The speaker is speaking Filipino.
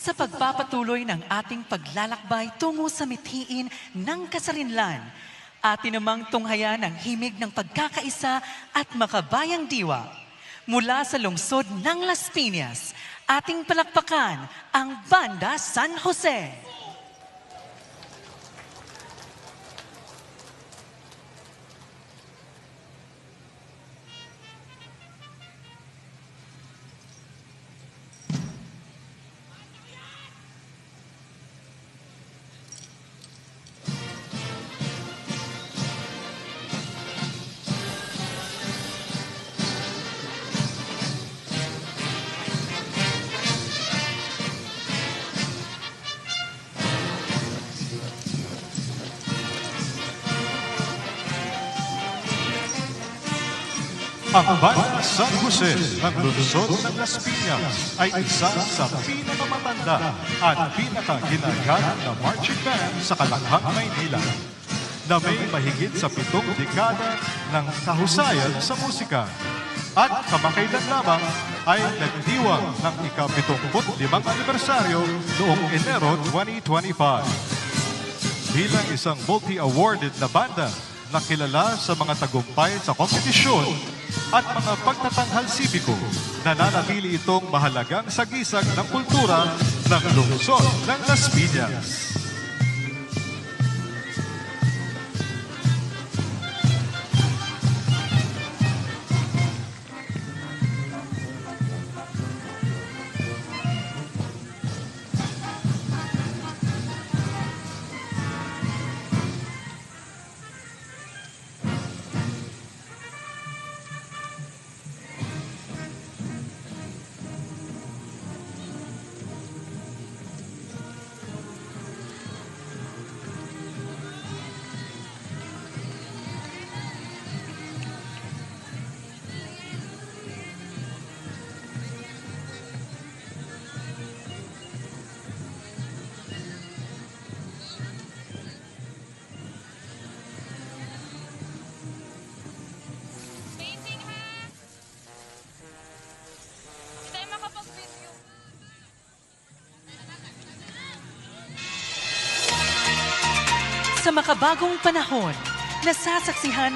sa pagpapatuloy ng ating paglalakbay tungo sa mithiin ng kasarinlan. Atin namang tunghayan ang himig ng pagkakaisa at makabayang diwa. Mula sa lungsod ng Las Piñas, ating palakpakan ang Banda San Jose. Ang Banda San Jose ng lungsod ng Las Piñas ay isa sa pinakamatanda at pinakaginagamit na marching band sa Kalakhang, Maynila na may mahigit sa 7 dekada ng kahusayan sa musika at kamakailan lamang ay nagdiwang ng ika-75 anibersaryo noong Enero 2025. Bilang isang multi-awarded na banda na kilala sa mga tagumpay sa kompetisyon at mga pagtatanghal sipiko, nananatili itong mahalagang sagisag ng kultura ng lungsod ng Las Piñas. Sa makabagong panahon, nasasaksihan